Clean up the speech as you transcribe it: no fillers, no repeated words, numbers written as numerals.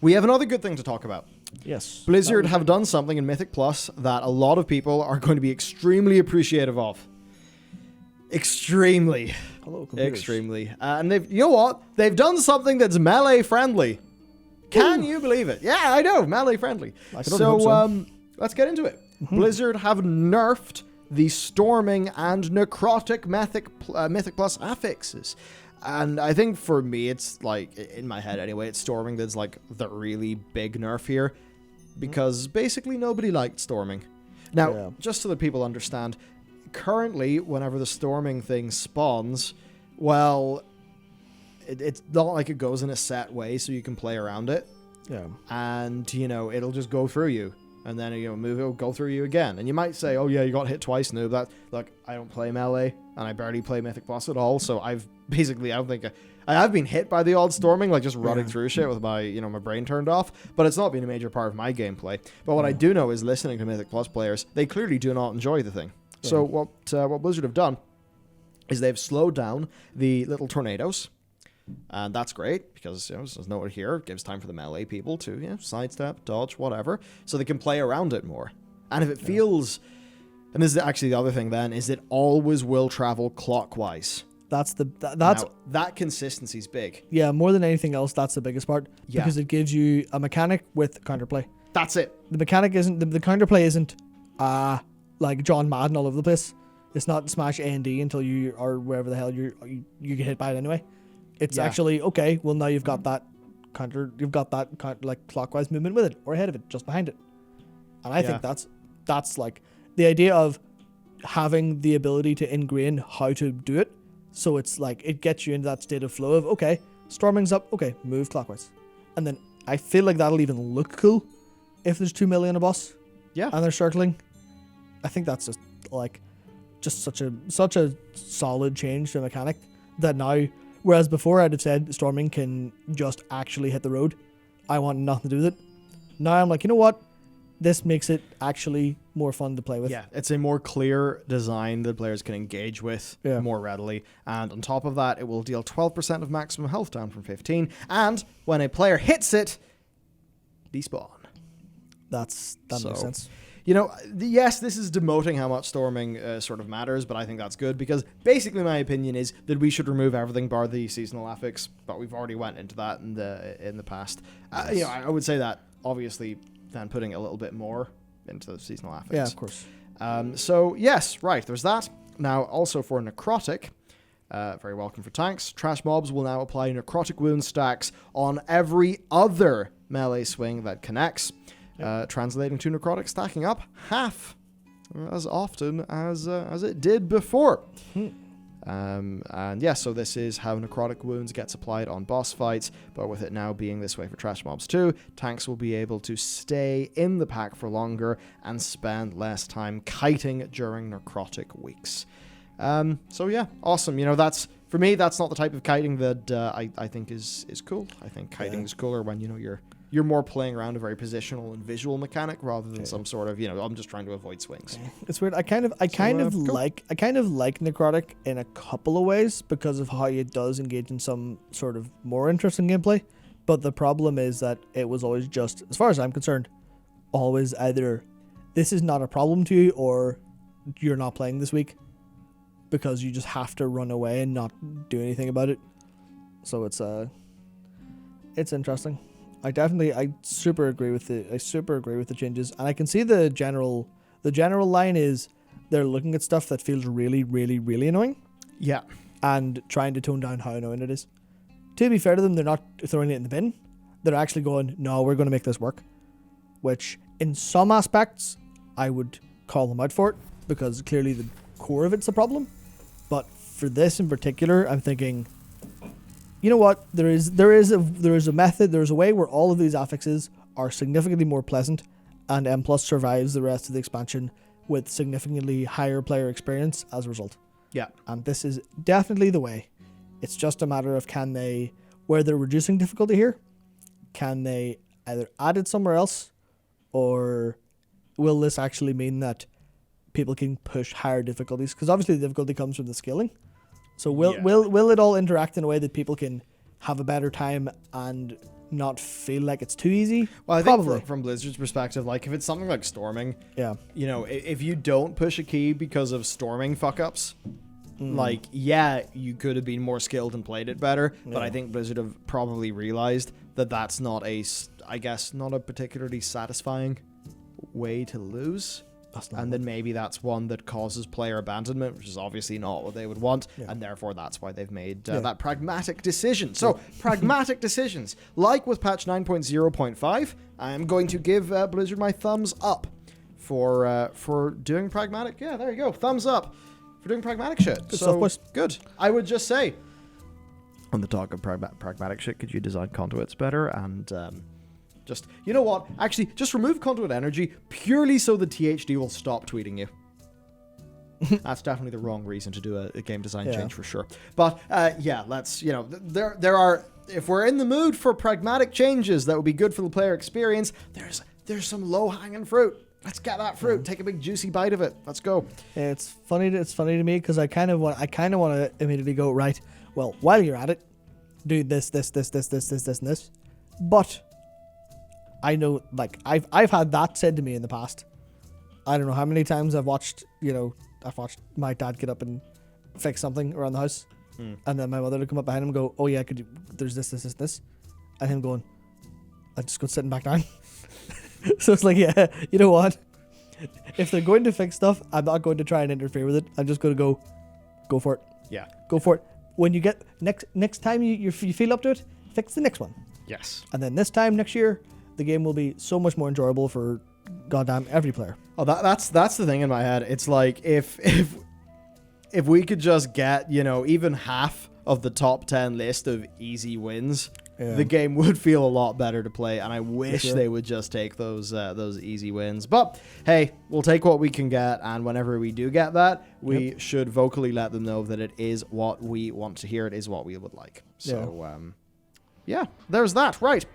we have another good thing to talk about. Yes. Blizzard have done something in Mythic Plus that a lot of people are going to be extremely appreciative of. Extremely. Hello, computers. Extremely. And they've, you know what? They've done something that's melee friendly. Can you believe it? Yeah, I know, melee friendly. So, let's get into it. Blizzard have nerfed the Storming and Necrotic Mythic Plus affixes. And I think for me, it's like, in my head anyway, it's Storming that's like the really big nerf here. Because basically nobody liked Storming. Now, just so that people understand, currently, whenever the Storming thing spawns, well, it's not like it goes in a set way so you can play around it. Yeah. And, you know, it'll just go through you. And then, you know, move, it'll go through you again. And you might say, oh yeah, you got hit twice, noob. That, look, I don't play melee, and I barely play Mythic Plus at all, so I've basically, I don't think, I have been hit by the odd Storming, like just running through shit with my, you know, my brain turned off, but it's not been a major part of my gameplay. But what I do know is listening to Mythic Plus players, they clearly do not enjoy the thing. Yeah. So what Blizzard have done is they've slowed down the little tornadoes. And that's great because, you know, there's nowhere here. It gives time for the melee people to, you know, sidestep, dodge, whatever, so they can play around it more. And if it feels, and this is actually the other thing then, is it always will travel clockwise. That's now, that consistency's big. Yeah, more than anything else, that's the biggest part because it gives you a mechanic with counterplay. That's it. The mechanic isn't the counterplay isn't like John Madden all over the place. It's not smash A and D until you are wherever the hell you get hit by it anyway. It's actually, okay, well now you've got that like clockwise movement with it, or ahead of it, just behind it. And I think that's like the idea of having the ability to ingrain how to do it. So it's like, it gets you into that state of flow of, okay, Storming's up, okay, move clockwise. And then I feel like that'll even look cool if there's 2 million a boss. Yeah. And they're circling. I think that's just like, such a solid change to mechanic that now, whereas before I'd have said Storming can just actually hit the road. I want nothing to do with it. Now I'm like, you know what? This makes it actually more fun to play with. Yeah, it's a more clear design that players can engage with more readily. And on top of that, it will deal 12% of maximum health down from 15. And when a player hits it, despawn. That makes sense. You know, yes, this is demoting how much Storming sort of matters, but I think that's good because basically my opinion is that we should remove everything bar the seasonal affix, but we've already went into that in the past. You know, I would say that obviously then putting a little bit more into the seasonal affix. Yeah, of course. So yes, right, there's that. Now also for Necrotic, very welcome for tanks, trash mobs will now apply Necrotic wound stacks on every other melee swing that connects. Translating to Necrotic stacking up half as often as it did before. And yeah, so this is how Necrotic wounds gets applied on boss fights, but with it now being this way for trash mobs too, tanks will be able to stay in the pack for longer and spend less time kiting during Necrotic weeks. So yeah, awesome. You know, that's, for me, that's not the type of kiting that I think is cool. I think kiting is cooler when, you know, you're more playing around a very positional and visual mechanic rather than some sort of, you know, I'm just trying to avoid swings. It's weird. I kind of like Necrotic in a couple of ways because of how it does engage in some sort of more interesting gameplay. But the problem is that it was always just, as far as I'm concerned, always either this is not a problem to you or you're not playing this week because you just have to run away and not do anything about it. So it's interesting. I super agree with the changes, and I can see the general line is they're looking at stuff that feels really, really, really annoying. Yeah. And trying to tone down how annoying it is. To be fair to them, they're not throwing it in the bin. They're actually going, no, we're going to make this work. Which, in some aspects, I would call them out for it, because clearly the core of it's a problem. But for this in particular, I'm thinking, you know what? There is a method, there's a way where all of these affixes are significantly more pleasant, and M+ survives the rest of the expansion with significantly higher player experience as a result. Yeah. And this is definitely the way. It's just a matter of where they're reducing difficulty here, can they either add it somewhere else, or will this actually mean that people can push higher difficulties? Because obviously the difficulty comes from the scaling. So will it all interact in a way that people can have a better time and not feel like it's too easy? Well, I Probably. think from Blizzard's perspective, like if it's something like storming, Yeah. you know, if you don't push a key because of storming fuck-ups, like, yeah, you could have been more skilled and played it better, but I think Blizzard have probably realized that that's not not a particularly satisfying way to lose. And then maybe that's one that causes player abandonment, which is obviously not what they would want, and therefore that's why they've made that pragmatic decision. So, pragmatic decisions. Like with patch 9.0.5, I'm going to give Blizzard my thumbs up for doing pragmatic. Yeah, there you go. Thumbs up for doing pragmatic shit. Good stuff, boys. Good. I would just say, on the talk of pragmatic shit, could you design conduits better and... just, you know what? Actually, just remove conduit energy purely so the THD will stop tweeting you. That's definitely the wrong reason to do a game design change for sure. But let's, there are, if we're in the mood for pragmatic changes that would be good for the player experience, there's some low-hanging fruit. Let's get that fruit. Take a big juicy bite of it. Let's go. It's funny to me because I kind of want to immediately go, right, well, while you're at it, do this, and this. But I know, like, I've had that said to me in the past. I don't know how many times I've watched my dad get up and fix something around the house, and then my mother would come up behind him and go, "Oh yeah, there's this," and him going, "I just go sitting back down." So it's like, yeah, you know what? If they're going to fix stuff, I'm not going to try and interfere with it. I'm just going to go for it. Yeah, go for it. When you get next time you feel up to it, fix the next one. Yes, and then this time next year, the game will be so much more enjoyable for goddamn every player. Oh, that's the thing in my head. It's like if we could just get, even half of the top 10 list of easy wins, the game would feel a lot better to play, and I wish they would just take those easy wins. But hey, we'll take what we can get, and whenever we do get that, we should vocally let them know that it is what we want to hear. It is what we would like. So, there's that. Right.